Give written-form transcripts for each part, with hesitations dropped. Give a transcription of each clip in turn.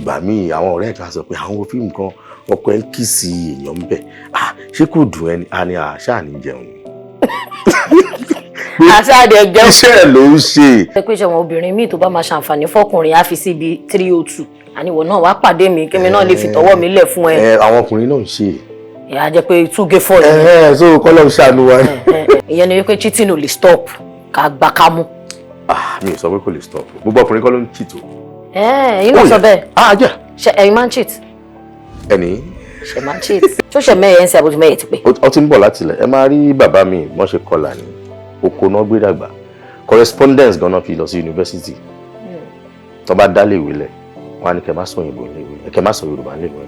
ìgbà míì àwọn ọ̀rẹ́ kan sọ pé àwọn fíìmù kan ọkọ ẹ̀ ń kì sí èèyàn ń bẹ̀ ṣé kò dùn ẹni a ní àṣà ní jẹun àṣàdẹ jẹun iṣẹ́ ló ń ṣe. ẹ pé ṣe wọn obìnrin míì tó bá máa ṣàǹfààní fọkùnrin á fi síbi 302 àníwò náà wàá pàdé mi kémi náà lè fi tọwọ́ mi lẹ̀ fún ẹ. àwọn ọkùnrin náà ń ṣe. ẹ á jẹ pé túgé fọ yìí. so kọ́lọ́ ń ṣàánú wa. ìyẹn ni wípé cheating ò lè stop ká gbá ká mú. mi ò sọ pé kò lè stop gbogbo ọkùnrin kọ́ ló ń cheat o. ẹ̀yin náà sọ bẹ́ẹ̀. jẹ́. ṣe ẹ̀yin máa ń cheat. ẹni. ṣe máa ń cheat. tó ṣe mẹ́yẹ̀ ń ṣe àbójú mẹ́yẹ̀ ti pé. ó ti ń bọ̀ láti ilẹ̀ ẹ máa rí bàbá mi wọ́n ṣe kọlà ní oko náà gbé dàgbà correspondence gan-an fi lọ sí yunifásitì tó bá dálé ìwé lẹ̀ wọ́n á ní kẹ́ má sọ òyìnbó léwé kẹ́ má sọ yorùbá léwé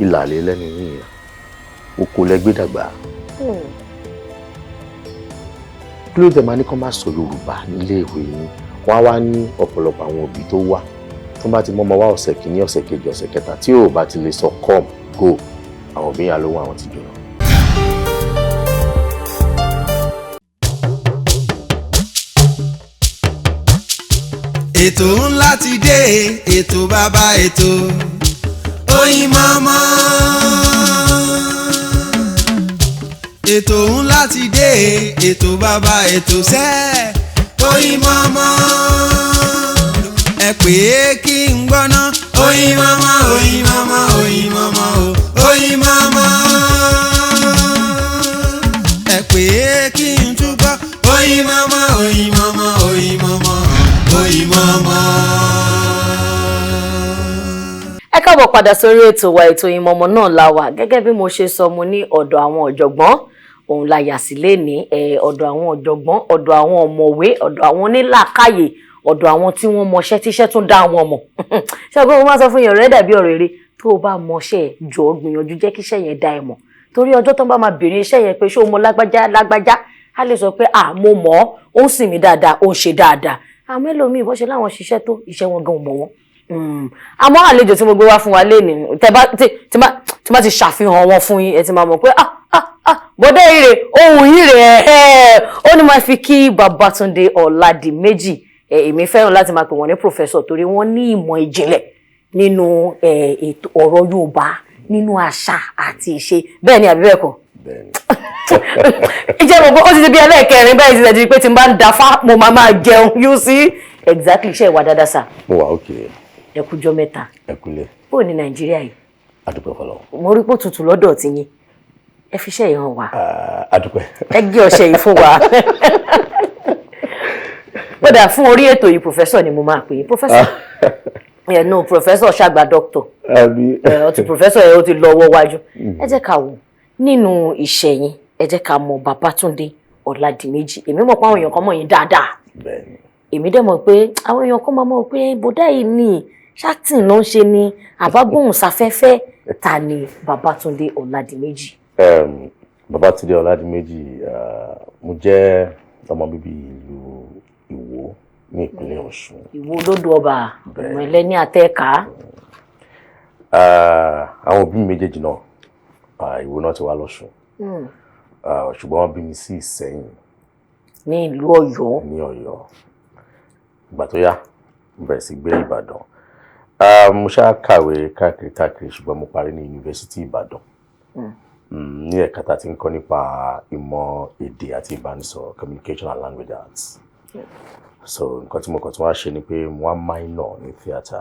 ìlà àlè lẹ́nu yìí oko lẹ gbé dàgbà kí ló dé máa ní kọ́ má sọ yorùbá nílé ìwé yín wọ́n á wá ní ọ̀pọ̀lọpọ̀ àwọn òbí tó wá tó bá ti mọ́ ọmọ wá ọ̀sẹ̀ kìíní ọ̀sẹ̀ kejì ọ̀sẹ̀ kẹta tí ò bá ti lè sọ come go àwọn òbí yà lóhùn àwọn ti jùlọ. ètò ńlá ti dé ètò bàbá ètò Oyinmomo. ètò ńlá ti dé ètò bàbá ètò sẹ́ Oyinmomo. ẹ pè é kí n gbọ́ná Oyinmomo Oyinmomo Oyinmomo Oyinmomo. ẹ pè é kí n túbọ̀ Oyinmomo Oyinmomo Oyinmomo Oyinmomo. ẹ káàbọ̀ padà sórí ètò wa ètò Oyinmomo náà la wà gẹ́gẹ́ bí mo ṣe sọ mo ní ọ̀dọ̀ àwọn ọ̀jọ̀gbọ́n òun la yà sí lénìí ọ̀dọ̀ àwọn ọ̀jọ̀gbọ́n ọ̀dọ̀ àwọn ọ̀mọ̀wé ọ̀dọ̀ àwọn onílàákàyè ọ̀dọ̀ àwọn tí wọ́n mọṣẹ́ tíṣẹ́ tún dá wọn mọ̀ ṣẹ́gun mo máa sọ fún yẹn rẹ́ dàbí ọ̀rọ̀ eré tó o bá mọṣẹ́ jọ gbìyànjú jẹ́ kíṣẹ́ yẹn dá ẹ mọ̀ torí ọjọ́ tó bá máa bèrè iṣẹ́ yẹn pé ṣé o mọ lágbájá á lè sọ pé mo mọ̀ ọ́ ó ń sìn mí dáadáa ó ń ṣe dáadáa àmọ́ ẹlòmíì bó ṣe láwọn ṣiṣẹ́ tó iṣẹ́ wọn gan mọ̀ wọ́n àmọ́ àlejò tí mo gbé wá fún wa lénìí tí má ti ṣàfihàn wọn fún yín ẹ ti máa mọ̀ pé bọ́dẹ̀ ire ohun yìí rẹ̀ ó ní máa fi kí Babátúndé Ọládìméjì èmi fẹ́ràn láti máa pè wọ́n ní professor torí wọ́n ní ìmọ̀ ìjìnlẹ̀ nínú ètò ọ̀rọ̀ Yorùbá nínú àṣà àti ìṣe bẹ́ẹ̀ ni àbí bẹ́ẹ̀ kọ́ ìjẹ́ gbogbo ó ti di bí ẹlẹ́ẹ̀kẹrin báyìí ti di pé tí n bá ń dafá mo máa jẹun you see exactly iṣẹ́ ìwà dáadáa sà. mo wà ókè. ẹ kújọ́ mẹ́ta. ẹ kúlẹ̀. bó ní Nàìjíríà yìí. adúpẹ́ fọlọ́. mo rí pò tutù lọ́dọ̀ tí yín ẹ fi iṣẹ́ yìí hàn wá. adúpẹ́. ẹ gé ọṣẹ yìí fún wa. gbọ́dọ̀ fún orí ètò yìí professor ni mo máa pè é professor. no professor ṣàgbà doctor. ọtí professor yẹn ó ti lọ ọwọ́ wájú. ẹ jẹ́ ká wò nínú iṣẹ́ yín ẹ jẹ́ ká mọ̀ Babátúndé Ọládìméjì èmi mọ̀ pé àwọn èèyàn kan mọ̀ yín dáadáa èmi dẹ̀ mọ̀ pé àwọn èèyàn kan máa mọ̀ pé bọ́dá yìí ní ṣáàtìn ló ń ṣe ní àbágbóhùnsáfẹ́fẹ́ ta ni Babátúndé Ọládìméjì. Babátúndé Ọládìméjì mo jẹ́ ọmọ bíbí ìlú Ìwó ní ìpínlẹ̀ Ọ̀ṣun. Ìwó lódò ọba ọmọ ẹlẹ́ni àtẹ́ẹ̀ká. àwọn òbí mi méjèèjì náà Ìwó náà ti wá lọ́ṣun ṣùgbọ́n wọ́n bí mi sí Ìsẹ́yìn ní ìlú Ọ̀yọ́. ní Ọ̀yọ́ ìgbà tó yá mo bẹ̀rẹ̀ sí gbé Ìbàdàn mo ṣáà kàwé káàkiri ṣùgbọ́n mo parí ní yunifásitì Ìbàdàn ní ẹ̀ka tá a ti ń kọ́ nípa ìmọ̀ èdè àti ìbánisọ̀rọ̀ communication and language arts so nǹkan tí mo kàn tún wá ṣe ni pé mo wá minor ní theatre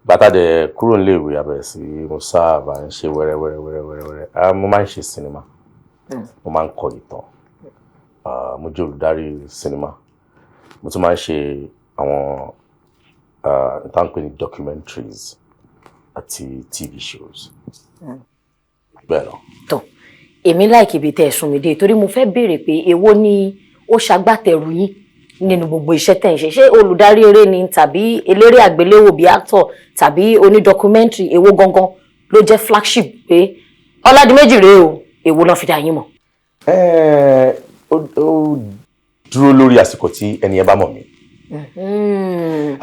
bàtà dẹ̀ kúrò nílé ìwé abẹ̀rẹ̀ sí mo sáàbà ń ṣe wẹ́rẹ́wẹ́rẹ́ mo máa ń ṣe sinimá mo máa ń kọ ìtàn mo jẹ́ olùdarí sinimá mo tún máa ń ṣe àwọn nǹkan pè ní documentaries àti TV shows bẹ́ẹ̀ lọ. tó èmi láìkí ibi tẹ́ ẹ sún mi dé torí mo fẹ́ béèrè pé èwo ni ó ṣagbátẹrù yín nínú gbogbo iṣẹ́ tẹ́ ń ṣe ṣé olùdarí eré ni tàbí eléré àgbéléwò bíi actor tàbí oní-documentary èwo gangan ló jẹ́ flagship pé Ọládìméjì rèé o èwo ló fi dá yín mọ̀. ó dúró lórí àsìkò tí ẹni ẹ bá mọ̀ mí.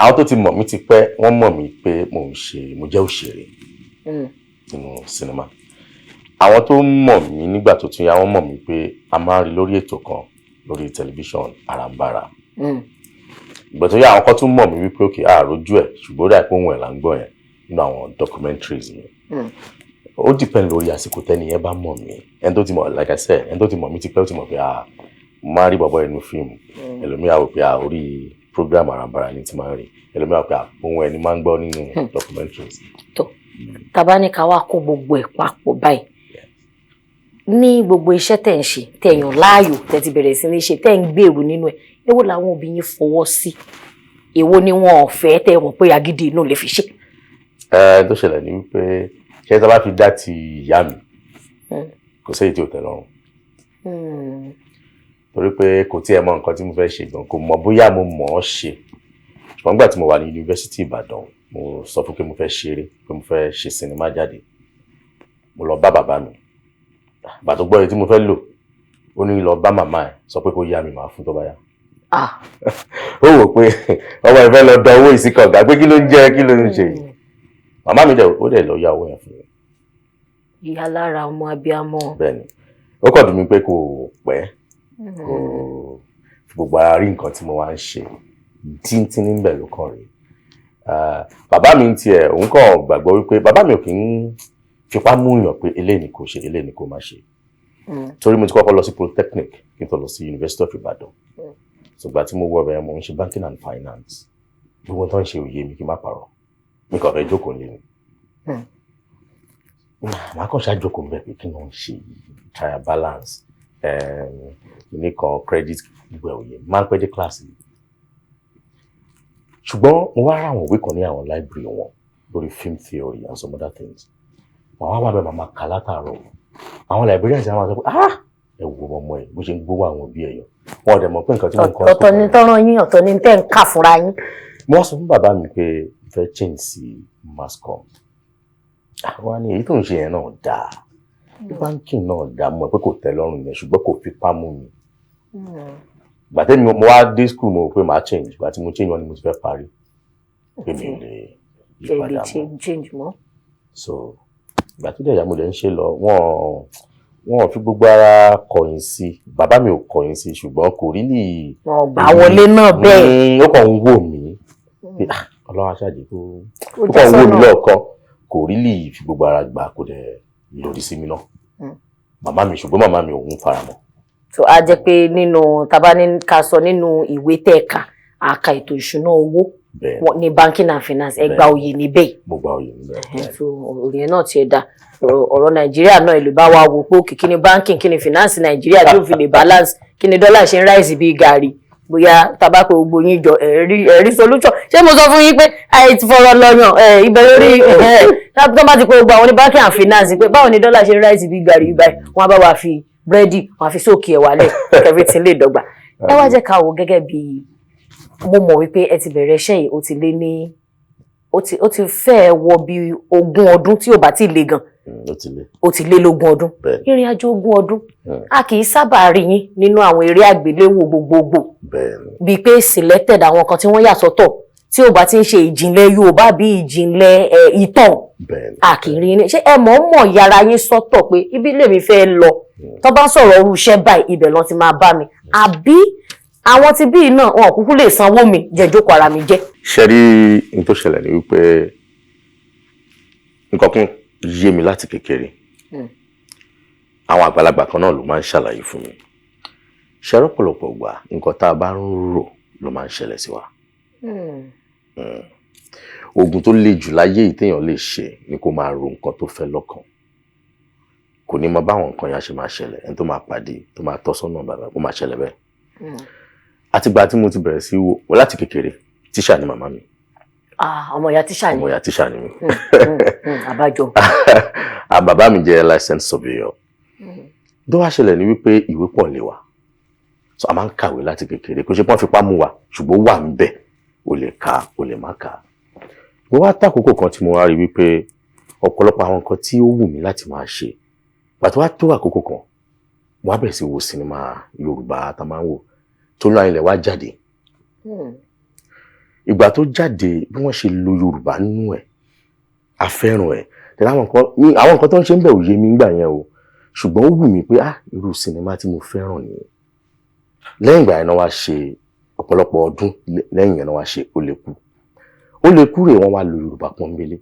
àwọn tó ti mọ̀ mí ti pẹ́ wọ́n mọ̀ mí pé mo jẹ́ òṣèré nínú sinimá. àwọn tó mọ̀ mí nígbà tó tún yá wọ́n mọ̀ mí pé a máa ń rí lórí ètò kan lórí tẹlifíṣàn Àràǹbarà. ìgbà tó yá àwọn kan tún mọ̀ mí wípé òkè àròjú ẹ̀ ṣùgbọ́n ó dà pé òun ẹ̀ là ń gbọ́ yẹn nínú àwọn documentaries yẹn. Ó depend lórí àsìkò tẹ́ni yẹn bá mọ̀ mí. Ẹni tó ti mọ̀, like I said, ẹni tó ti mọ̀ mí ti pẹ́ ó ti mọ̀ pé mo máa rí bọ̀bọ̀ ẹnu fíìmù. Ẹlòmíà wò pé orí program àràǹbarà ni ti máa ń rí. Ẹlòmíà wò pé ohun ẹni máa ń gbọ́ nínú documentaries. tó tàbá ní ká wá kó gbogbo ẹ̀ papọ̀ báyìí ní gbogbo iṣẹ́ tẹ̀ ń ṣe tẹ̀ yàn láàyò tẹ̀ ti bẹ̀rẹ̀ sí ní ṣe tẹ̀ ń gbèrú nínú ẹ̀ èwo làwọn òbí yín fọwọ́ sí èwo ni wọn ò fẹ́ tẹ̀ wọ́n pé agídí inú lè fi ṣe. Tó ṣẹlẹ̀ ni wípé ṣé tá bá fi dá ti ìyá mi kò séyìí tí ò tẹ́ lọ́rùn torí pé kò tí ẹ mọ nǹkan tí mo fẹ́ ṣe gan kò mọ̀ bóyá mo mọ̀ ọ́ ṣe ṣùgbọ́n nígbà tí mo wà ní yunifásitì Ìbàdàn mo sọ fún pé mo fẹ́ ṣeré pé mo fẹ́ ṣe sinimá jáde mo lọ bá bàbá mi bàbá tó gbọ́ èyí tí mo fẹ́ lò ó ní lọ bá màmá ẹ̀ sọ pé kó yá mi máa fún tó bá yá. Ó wò pé ọmọ ìfẹ́ lọ dán owó ìsìnkọ̀gá pé kí ló ń jẹ́ kí ló ń ṣe yìí màmá mi ó dẹ̀ lọ yá owó yẹn fún mi. Ìyá lára ọmọ abiyamọ. Bẹ́ẹ̀ni ó kàn dùn mí pé kò pẹ́ kò gbogbo ara rí nǹkan tí mo wá ń ṣe tíntín níbẹ̀ ló kàn rí. Bàbá mi tiẹ̀ òun kàn gbàgbọ́ wípé bàbá mi ò kì í fipá múyàn pé eléyìí ni kò ṣe eléyìí ni kò má ṣe. Torí mo ti kọ́kọ́ lọ sí Polytechnic kí n tó lọ sí University of Ibadan. Ṣùgbọ́n tí mo wọ ọbẹ̀ mo ń ṣe banking and finance gbogbo tó ń ṣe òye mi kí n má parọ́ mi kàn fẹ́ jókòó lé mi. Màá kàn ṣàjókòó ń bẹ̀ pé kí ni wọ́n ń ṣe trial balance nìkan credit gbogbo òye máa ń pẹ́ dé kíláàsì. Ṣùgbọ́n mo wá ra àwọn òwe kan ní àwọn library wọn lórí film theory and some other things. Màá wá bẹ̀ màmá kà látàárọ̀ àwọn librarians àwọn sọ pé ẹ wo ọmọ ẹ bó ṣe ń gbówó àwọn òbí ẹ̀yọ wọn ò dẹ̀ mọ̀ pé nǹkan tí wọ́n ń kọ́ ọ̀tọ̀ ni tọ́rọ̀ yín ọ̀tọ̀ ni tẹ́ ń kà fúnra yín. Mo sọ fún bàbá mi pé fẹ́ change sí mass com. Àwọn ni èyí tó ń ṣe yẹn náà dáa banking náà dáa mọ̀ pé kò tẹ́ lọ́rùn yẹn ṣùgbọ́n kò fipá mú mi. Gbàtẹ́ mi mo wá dé school mo pé màá change gbà tí mo change wọn ni mo ti fẹ́ parí pé mi lè yí padà mọ́. So ìgbà tó dẹ̀ yá mo lè ń ṣe lọ wọn ò fi gbogbo ara kọ̀yìn sí bàbá mi ò kọ̀yìn sí ṣùgbọ́n kò rí lè. Wọn gbà wọlé náà bẹ́ẹ̀. Ó kàn ń wò mí Ọlọ́run aṣáájú ó kàn ń wò mí lọ́ọ̀kan kò rí lè fi gbogbo ara gbà kó dẹ̀ lòdì sí mi náà. Màmá mi ṣùgbọ́n màmá mi òun fara mọ́. So a jẹ́ pé nínú taba ní ká sọ nínú ìwé tẹ̀ka àka ètò ìṣúná owó ní banking and finance ẹ gba oyè níbẹ̀. Mo gba oyè níbẹ̀. So òrìyẹn náà tiẹ̀ dá ọ̀rọ̀ Nàìjíríà náà ìlú bá wa wò pé òkè kí ni banking kí ni finance Nàìjíríà tí ó fi lè balance kí ni dọ́là ṣe ń rise bíi gàrí bóyá tabako gbogbo yín jọ ẹ̀rí solution ṣé mo sọ fún yín pé àyè ti fọ̀rọ̀ lọ́yàn ibẹ̀ lórí tó bá ti pé gbogbo àwọn ní banking and finance pé báwo ni dọ́là ṣe ń rise bíi gàrí báyìí wọ́n á bá wa fi búrẹ́dì wọ́n á fi sókè ẹ̀ wálẹ̀ everything lè dọ́gba. Ẹ wá jẹ́ ká wò gẹ́gẹ́ bí mo mọ̀ wípé ẹ ti bẹ̀rẹ̀ iṣẹ́ yìí ó ti lé ní ó ti fẹ́ wọ bí 20 ọdún tí ò bá ti le gan. Ó ti lé 20 ọdún. Ìrìn àjò 20 ọdún a kì í sábà rí yín nínú àwọn eré àgbéléwò gbogbogbò bíi pé selected àwọn kan tí wọ́n yà sọ́tọ̀ tí ò bá ti ń ṣe ìjìnlẹ̀ Yorùbá bí ìjìnlẹ̀ ìtàn a kì í rí yín. Ṣé ẹ mọ̀ yára yín sọ́tọ̀ pé ibi lèmi fẹ́ lọ tó bá ń sọ̀rọ̀ irú iṣẹ́ báyìí ibẹ̀ lọ́n ti máa bá mi àbí àwọn tí bíi náà wọn kúkú lè sanwó mi jẹjókòó ara mi jẹ. Ṣé rí n tó ṣẹlẹ̀ ni wípé nǹkan kún yé mi láti kékeré àwọn àgbàlagbà kan náà ló máa ń ṣàlàyé fún mi ṣe rọ́pọ̀lọpọ̀ gbà nǹkan tá a bá ń rò ló máa ń ṣẹlẹ̀ sí wa. Oògùn tó le jù láyé ìtéèyàn lè ṣe ni kó máa ro nǹkan tó fẹ́ lọ́kàn kò ní mọ báwọn nǹkan yẹn ṣe máa ṣẹlẹ̀ ẹni tó máa pàdé tó máa tọ́ sọ́nà bàbá ó máa ṣẹlẹ̀ bẹ́ẹ̀. Àtìgbà tí mo ti bẹ̀rẹ̀ sí wo láti kékeré tíṣà ni màmá mi. Ọmọ ìyá tíṣà ni. Ọmọ ìyá tíṣà ni mi. Àbájọ. Bàbá mi jẹ́ licensed surveyor. Tó wá ṣẹlẹ̀ ni wípé ìwé pọ̀ lé wa so a máa ń kàwé láti kékeré kò ṣe pọ́n fipá mú wa ṣùgbọ́n wà ń bẹ̀ o lè kà o lè má kà. Mo wá tàkókò kan tí mo wá rí wípé ọ̀pọ̀lọpọ̀ àwọn nǹkan tí ó wù mí láti máa ṣe pàtó wá tó àkókò kan mo wá bẹ̀rẹ̀ sí wo sinimá Yorùbá tá máa ń wò tó lọ ilẹ̀ wá jáde. Ìgbà tó jáde bí wọ́n ṣe lo Yorùbá nínú ẹ̀ a fẹ́ràn ẹ̀ tẹ̀lé àwọn nǹkan tó ń ṣe ń bẹ̀ òye mi ńgbà yẹn o ṣùgbọ́n ó wù mí pé irú sinimá tí mo fẹ́ràn nìyẹn. Lẹ́yìn ìgbà yẹn náà wá ṣe ọ̀pọ̀lọpọ̀ ọdún lẹ́yìn yẹn wá ṣe ó lè kú rè wọ́n wá lo Yorùbá pọ́nbélé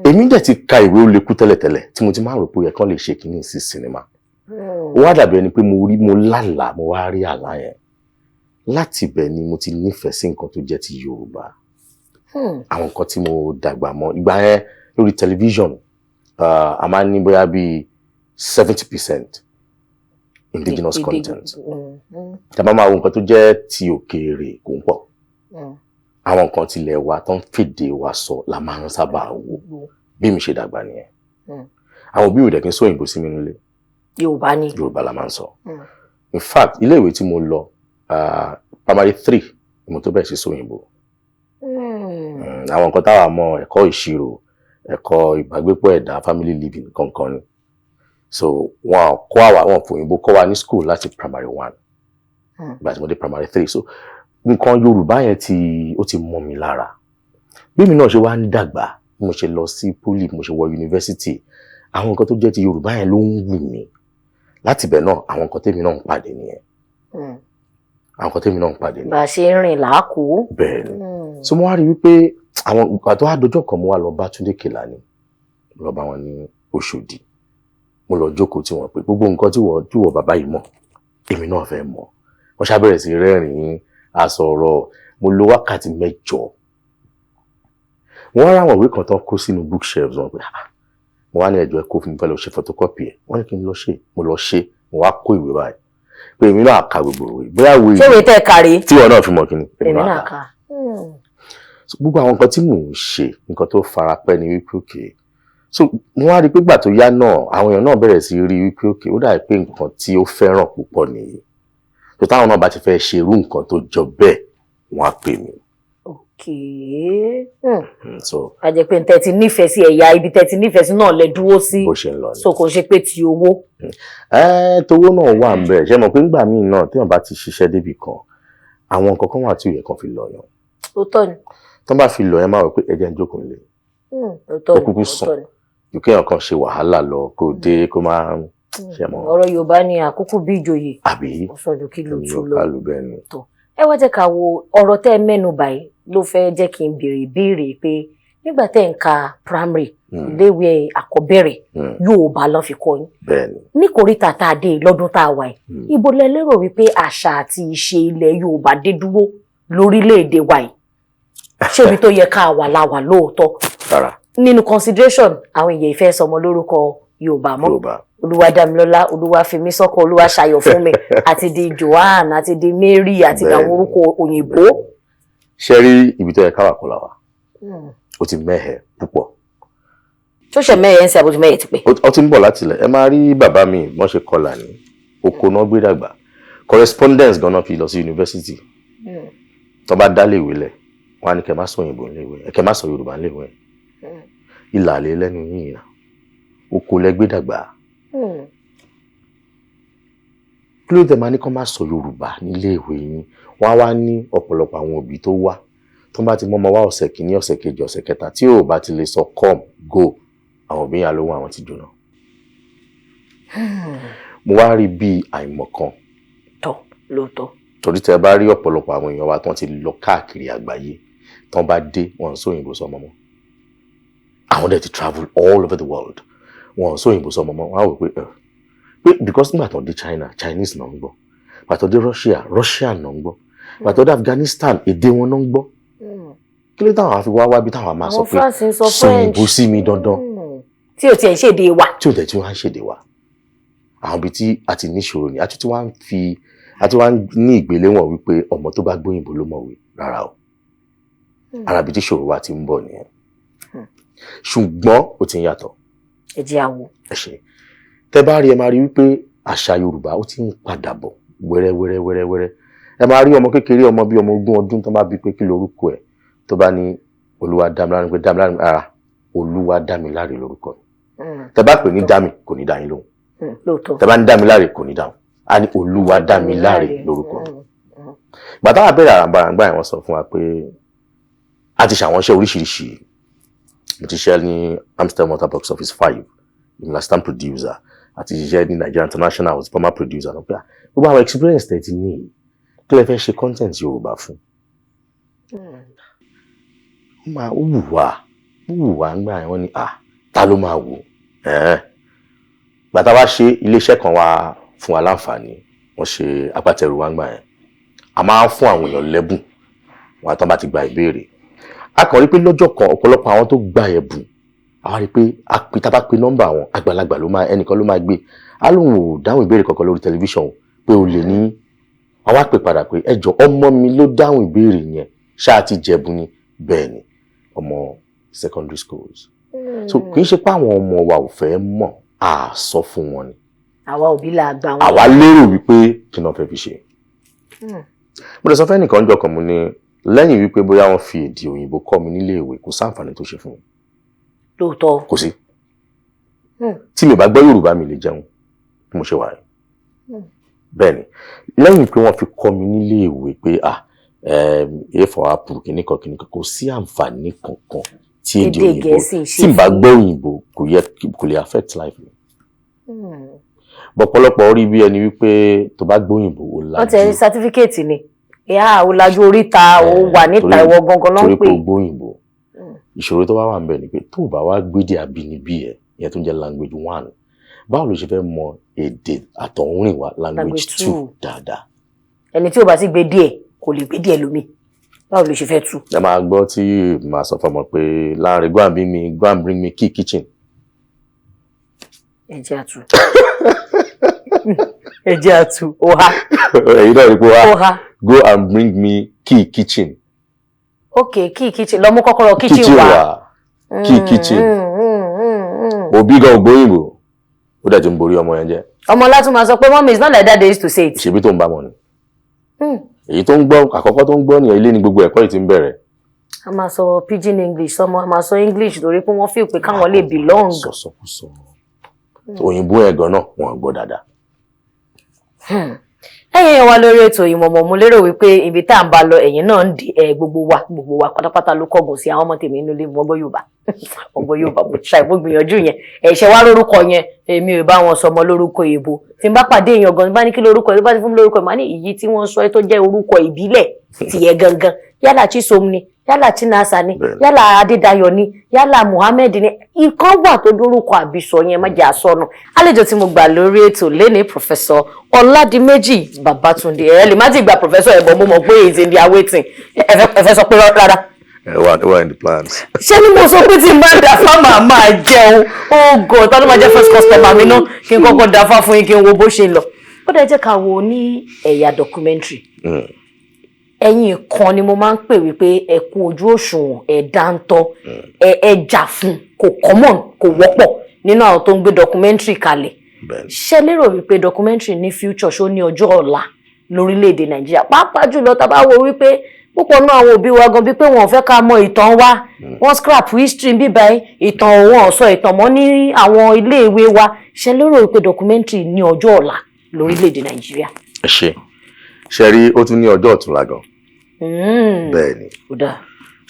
èmi dẹ̀ ti ka ìwé ó lè kú tẹ́lẹ̀tẹ́lẹ̀ tí mo ti máa rò pé yẹ kán lè ṣe kínní sí sinimá ó wá dàbí ẹni pé mo lálàá mo wá rí àlá yẹn láti ibẹ̀ ni mo ti nífẹ̀ẹ́ sí nǹkan tó jẹ́ ti Yorùbá àwọn nǹkan tí mo dàgbà mọ́ ìgbà yẹn lórí tẹlifíṣọ̀n a máa ń ní bóyá bíi 70% indigenous content tàbá máa wo nǹkan tó jẹ́ ti òkèèrè kò ń pọ̀ àwọn nǹkan tilẹ̀ wa tó ń fèdè wa sọ la máa ń sábà wò bí mi ṣe dàgbà nìyẹn àwọn òbí òdẹ̀ kí n sọ òyìnbó sí mi nílé Yorùbá la máa ń sọ in fact ilé ìwé tí mo lọ primary 3 ni mo tó bẹ̀rẹ̀ sí sọ òyìnbó àwọn nǹkan táwa mọ̀ ẹ̀kọ́ ìṣirò ẹ̀kọ́ ìbágbépọ̀ ẹ̀dá family living kankan ni so wọn kọ́ àwa wọn fòyìnbó kọ́ wa ní school láti primary 1 ìgbà tí mo dé primary 3 so nǹkan Yorùbá yẹn ó ti mọ́ mi lára bí mi náà ṣe wá ń dàgbà bí mo ṣe lọ sí poli mo ṣe wọ yunifásitì àwọn nǹkan tó jẹ́ ti Yorùbá yẹn ló ń wù mí láti bẹ̀ náà àwọn nǹkan tèmi náà ń pàdé nìyẹn àwọn nǹkan tèmi náà ń pàdé nìyẹn. bá a ṣe ń rìn làákò. bẹ́ẹ̀ ni so mo wá rí wípé àwọn nǹkan tó wá dọjọ́ kan mo wá lọ bá Túndé Kèlání lọ bá wọn ní Òṣòdì mo lọ jókòó tí wọ́n pé gbogbo nǹkan tí wọ́n bàbá yìí mọ̀ èmi náà fẹ́ mọ̀ wọ́n ṣàbẹ̀rẹ̀ sí rẹ́rìn-ín àsọ̀rọ̀ mo lo wákàtí 8 wọ́n ráwọn ìwé kan tán kó sínú bookshelves wọn pé mo wá ní ẹjọ́ ẹ̀kọ́ fún mi fẹ́ lọ ṣe photocopy ẹ̀ wọ́n ní kí n lọ ṣe mo lọ ṣe mo wá kó ìwé báyìí pé èmi náà ka gbogbo ìwé bóyá wo ìwé tẹ́ kárí tí wọn náà fi mọ̀ kíni èmi náà ka gbogbo àwọn nǹkan tí mò ń ṣe nǹkan tó fara pẹ́ ni wípé òkè so mo wá rí pé gbà tó yá náà àwọn èèyàn náà bẹ̀rẹ̀ sí rí wípé òkè ó dàbí pé nǹkan tí ó fẹ́ràn púpọ̀ nìyí tó táwọn náà bá ti fẹ́ ṣe irú nǹkan tó jọ bẹ́ẹ̀ wọ́n á pè mí. so a jẹ́ pé tẹ́ ti nífẹ̀ẹ́ sí ẹ̀yà ibi tẹ́ ti nífẹ̀ẹ́ sí náà lẹ dúró sí bó ṣe ń lọ ni so kò ṣe pé ti owó. tówó náà wà ń bẹ̀ ṣe mọ̀ pé ńgbà míì náà téèyàn bá ti ṣiṣẹ́ débì kan àwọn nǹkan kan wà tí ò yẹ kan fi lọ yàn. ó tọ́ ni. tó bá fi lọ ẹ máa rò pé ẹjẹ ń jókòó nílé ó kúkú sùn ju kéèyàn kan ṣe wàhálà lọ kó dé kó máa ṣe mọ́. ọ̀rọ̀ Yorùbá ni àkókò bí ìjòyè àbí ọ̀sọ̀dọ̀ kí ló tún lọ. kálù ẹ wá jẹ́ ká wo ọ̀rọ̀ tẹ́ ẹ mẹ́nu báyìí ló fẹ́ jẹ́ kí n béèrè ìbéèrè pé nígbà tẹ́ ń ka primary iléèwé àkọ́bẹ̀rẹ̀ Yorùbá ló fi kọ́ yín ní kòríta tá a dé lọ́dún tá a wà yìí ibo lẹ lérò wípé àṣà àti ìṣe ilẹ̀ Yorùbá dé dúró lórílẹ̀‐èdè wa yìí ṣé ibi tó yẹ ká wà la wà lóòótọ́ nínú consideration àwọn èèyàn ìfẹ́ sọmọ lórúkọ Yorùbá mọ́ Olúwadámilọ́lá Olúwafẹ́misọ́kọ Olúwaṣayọ̀fúnmi àti di Joanne àti di Mary àti àwọn orúkọ òyìnbó. ṣe rí ibi tó yẹ ká wà kó la wà ó ti mẹ́hẹ̀ púpọ̀. tó ṣe mẹ́hẹ̀ ń ṣe àbójú mẹ́hẹ̀ ti pẹ́. ó ti ń bọ̀ láti ilẹ̀ ẹ máa rí bàbá mi wọ́n ṣe kọlà ní oko náà gbé dàgbà correspondence gan-an fi lọ sí yunifásitì tó bá dálé ìwé lẹ̀ wọ́n á ní kẹ́ má sọ òyìnbó níléèwé kẹ́ má sọ Yorùbá níléèwé ìlà àlè lẹ́nu yìí oko lẹ́gbẹ́ dàgbà kí ló dé máa ní kó má sọ Yorùbá níléèwé yín wọ́n á wá ní ọ̀pọ̀lọpọ̀ àwọn òbí tó wá tó bá ti mọ́ ọmọ wá ọ̀sẹ̀ kìíní ọ̀sẹ̀ kejì ọ̀sẹ̀ kẹta tí ò bá ti lè sọ come go àwọn òbí yẹn lóhùn àwọn ti jóná. mo wá rí bí àìmọ̀kan. tọ́ lóòótọ́. torí tẹ bá rí ọ̀pọ̀lọpọ̀ àwọn èèyàn wa tí wọ́n ti lọ káàkiri àgbáyé tí wọ́n bá dé wọn sọ òyìnbó sọmọ mọ́ àwọn dẹ̀ ti travel all over the world wọn sọ òyìnbó sọmọ mọ́ wọn á wò pé because nígbà tó dé China Chinese náà ń gbọ́ pàtó dé Russia náà ń gbọ́ pàtó dé Afghanistan èdè wọn náà ń gbọ́ kí ló táwọn àfi wá bí táwọn máa sọ pé sọ òyìnbó sí mi dandan tí ò tiẹ̀ ń ṣèdè wa tí ò tẹ̀ tí wọ́n á ń ṣèdè wa àwọn ibi tí a ti níṣòro ni àti tí wọ́n á ní ìgbéléwọ̀n wípé ọmọ tó bá gbóyìnbó ló mọ̀wé rárá o arabi tí ìṣòro wa ti ń bọ̀ nìyẹn ṣùgbọ́n ó ti ń yàtọ̀. ẹ jẹ́ àwọ̀. ẹ ṣe tẹ bá rí ẹ máa rí wípé àṣà Yorùbá ó ti ń padà bọ̀ wẹ́rẹ́wẹ́rẹ́ ẹ máa rí ọmọ kékeré ọmọ bíi ọmọ 20 ọdún tó bá bí pé kí lorúkọ ẹ̀ tó bá ní Olúwadámiláre pé Dámiláre ara Olúwadámiláre lórúkọ tẹ bá pè ní Dámi kò ní dá yín lóhùn tẹ bá ní Dámiláre kò ní dáhùn á ní Olúwadámiláre lórúkọ gbàtà wà bẹ̀rẹ̀ àràǹbaràǹgbà yẹn wọ́n sọ fún wa pé a ti ṣàwọn iṣẹ́ oríṣiríṣi mo ti ṣe ní Amsterdam Motor Box Office 5 assistant producer àti ṣiṣẹ́ ní Nigeria International was former producer náà pé gbogbo àwọn experience tẹ̀ ti ní kí lẹ fẹ́ ṣe content Yorùbá fún. Ó wù wá ń gbà yẹn wọ́n ní ta ló máa wò gbàtà wá ṣe iléeṣẹ́ kan wá fún wa láǹfààní wọ́n ṣe agbátẹrù wa ń gbà yẹn a máa ń fún àwọn èèyàn lẹ́bùn wọn àtọ́ bá ti gba ìbéèrè a kàn rí pé lọ́jọ́ kan ọ̀pọ̀lọpọ̀ àwọn tó gba ẹ̀bùn àwa rí pé tá bá pe nọ́mbà àwọn àgbàlagbà ẹnìkan ló máa gbé á lóun ò dáhùn ìbéèrè kankan lórí tẹlifíṣàn pé o lè ní àwa pè padà pé ẹ jọ̀ọ́ ọmọ mi ló dáhùn ìbéèrè yẹn ṣáà ti jẹ̀bùn ni bẹ́ẹ̀ ni ọmọ secondary schools so kì í ṣe pé àwọn ọmọ wa ò fẹ́ mọ̀ á sọ fún wọn ni. àwa òbí la gbà wọn. àwa lérò wípé kí náà fẹ́ fi ṣe. mo lè sọ fẹ́ nìkan jọ kàn mú ní lẹ́yìn wípé bóyá wọ́n fi èdè òyìnbó kọ́ mi nílé ìwé kò sáǹfààní tó ṣe fún mi. lóòótọ́. kò sí. tí mi ò bá gbọ́ Yorùbá mi lè jẹun bí mo ṣe wà yẹn. bẹ́ẹ̀ ni lẹ́yìn pé wọ́n fi kọ́ mi nílé ìwé pé a for apple kìnnìkan kò sí àǹfààní kankan tí èdè òyìnbó tí n bá gbọ́ òyìnbó kò lè affect life mi. bọ̀pọ̀lọpọ̀ orí bí ẹni wípé tó bá gbọ́ òyìnbó ó lajú. wọ́n ti ẹni sátífíkẹ́ẹ̀tì ni ó lajú oríta ó wà níta ìwọ gangan ló ń pè. torí pé ó gbọ́ òyìnbó ìṣòro tó bá wà ń bẹ̀ ni pé tó bá wá gbédè àbínibí ẹ̀ ìyẹn tó ń jẹ́ language 1 báwo ló ṣe fẹ́ mọ èdè àtọ̀húnrìnwá language 2 dáadáa. ẹni tí ò bá sì gbé díẹ̀ kò lè gbé díẹ̀ lómi báwo ló ṣe fẹ́ tú. ẹ máa gbọ́ tí màá sọ fọmọ pé láàrin go and bring me key kitchen. ẹ jẹ́ àtú ẹ jẹ́ àtú ọ̀há. èyí náà rí pé wá go and bring me key kitchen. ok key kitchen lọ mú kọ́kọ́rọ́ kitchen wá. key kitchen. òbí gan ògbóyìnbó ó dẹ̀ ti ń borí ọmọ yẹn jẹ́. ọmọ látún máa sọ pé mọ́mí is not like that they used to say it. ìṣèbí tó ń bá mọ̀ ni. èyí tó ń gbọ́ àkọ́kọ́ tó ń gbọ́ nìyẹn ilé ní gbogbo ẹ̀kọ́ yìí ti ń bẹ̀rẹ̀. a máa sọ pidgin English sọmọ a máa sọ English torí pé wọ́n feel pé káwọn lè belong. sọ̀sọ̀kúsọ òyìnbó ẹ̀gàn náà wọ́n gbọ́ dáadáa. ẹ̀yin wa lórí ètò ìmọ̀mọ̀ mo lérò wípé ibi tá à ń bá lọ ẹ̀yin náà ń di gbogbo wa pátápátá ló kọ́gùn sí àwọn ọmọ tèmi inú ilé mo gbọ́ Yorùbá mo ṣàì mo gbìyànjú yẹn ẹ̀ṣẹ̀ wá lórúkọ yẹn èmi ò bá wọn sọmọ lórúkọ èèbó tí n bá pàdé èèyàn gan bá ní kí lórúkọ ẹ̀ bá ti fún mi lórúkọ ẹ̀ máa ní ìyí tí wọ́n sọ ẹ́ tó jẹ́ orúkọ ìbílẹ̀ tìyẹ gangan yálà Chisom ni yálà Chinasa ni yálà Adédayọ̀ ni yálà Muhammed ni ikán wà tó lórúkọ àbísọ yẹn má jẹ́ àsọnù. àlejò tí mo gbà lórí ètò lénìí Professor Ọládìméjì Babátúndé ẹ lè má ti gba professor ẹ̀bọ̀n mo mọ̀ pé èyí ti di awaiting ẹ fẹ́ sọ pé rárá. wà in the plans. ṣé ni mo sọ pé tí n bá dáfá máa jẹun oògùn ọ̀tá ló máa jẹ́ first customer mi náà kí n kọ́kọ́ dáfá fún yín kí n wo bó ṣe lọ. ó dẹ̀ jẹ́ ká wo ní ẹ̀yà documentary. ẹ̀yin kan ni mo máa ń pè wípé ẹ kú ojú òṣùwọ̀n ẹ dáńtọ́ ẹ jà fún kò common kò wọ́pọ̀ nínú àwọn tó ń gbé documentary kalẹ̀. ṣé lérò wípé documentary ní future ṣó ní ọjọ́ ọ̀la lórílẹ̀‐èdè Nàìjíríà pàápàá jùlọ tá a bá wo wípé púpọ̀ náà àwọn òbí wa gan bíi pé wọn ò fẹ́ ká mọ ìtàn wa wọ́n scrap history bíbá ìtàn wọn ọ̀sọ́ ìtàn mọ́ ní àwọn iléèwé wa ṣé lérò wípé documentary ní ọjọ́ ọ̀la lórílẹ̀‐èdè Nàìjíríà. ẹ ṣe rí ó tún ní ọjọ́ ọ̀túnla gan. bẹ́ẹ̀ ni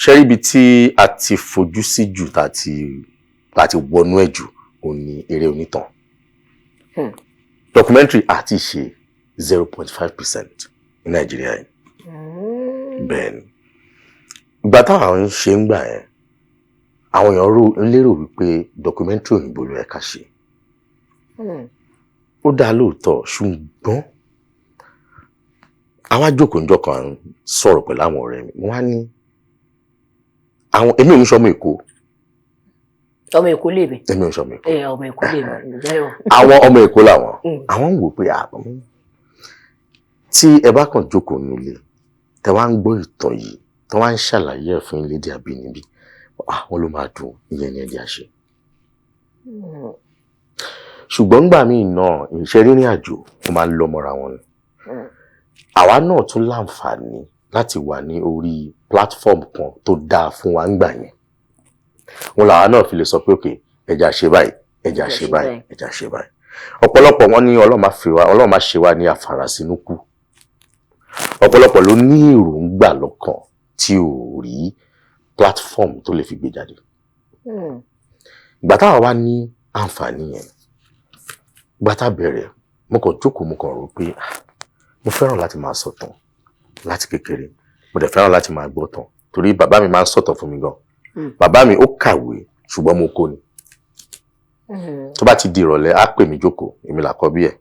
ṣe rí ibi tí a ti fojú sí jù tá a ti wọnú ẹ̀ jù òun ni eré onítàn. documentary àti ṣe 0.5% ní Nàìjíríà yìí. bẹ́ẹ̀ ni ìgbà táwọn ṣe ń gbà yẹn àwọn èèyàn lérò wípé documentary òyìnbó ló yẹ ká ṣe. ó dáa lóòótọ́ ṣùgbọ́n àwọn ajókòó kan sọ̀rọ̀ pẹ̀lú àwọn ọ̀rẹ́ mi wọ́n á ní àwọn èmi ò ń sọmọ Èkó. ọmọ Èkó lè mi. èmi ò ń sọmọ Èkó. ọmọ Èkó lè mi. àwọn ọmọ Èkó làwọn àwọn ń wò pé tí ẹ bá kàn jókòó nílé tẹ wá ń gbọ́ ìtàn yìí tẹ wá ń ṣàlàyé ẹ̀ fún ilédè àbínibí àwọn ló máa dùn ìyẹn ní ẹ̀dí àṣẹ. ṣùgbọ́n gbà míì náà ìṣe rírìn àjò ó máa ń lọ mọ́ra wọn ni. àwa náà tún láǹfààní láti wà ní orí platform kan tó dáa fún wa ń gbà yẹn. wọn làwa náà fi lè sọ pé òkè ẹja ṣe báyìí ẹja ṣe báyìí ẹja ṣe báyìí. ọ̀pọ̀lọpọ̀ wọn ní Ọlọ́run máa ṣe wá ní àfàràsínúkù. ọ̀pọ̀lọpọ̀ ló ní èròǹgbà lọ́kàn tí ò rí platform tó lè fi gbé jáde. ìgbà táwa wá ní àǹfààní yẹn ìgbà tá bẹ̀rẹ̀ mo kàn jókòó mo kàn rò pé mo fẹ́ràn láti máa sọ̀tàn láti kékeré mo dẹ̀ fẹ́ràn láti máa gbọ́ tán torí bàbá mi máa ń sọ̀tàn fún mi gan bàbá mi ó kàwé ṣùgbọ́n mo kọ́ ni tó bá ti di ìrọ̀lẹ́ á pè mí jókòó èmi làkọ́bí ẹ̀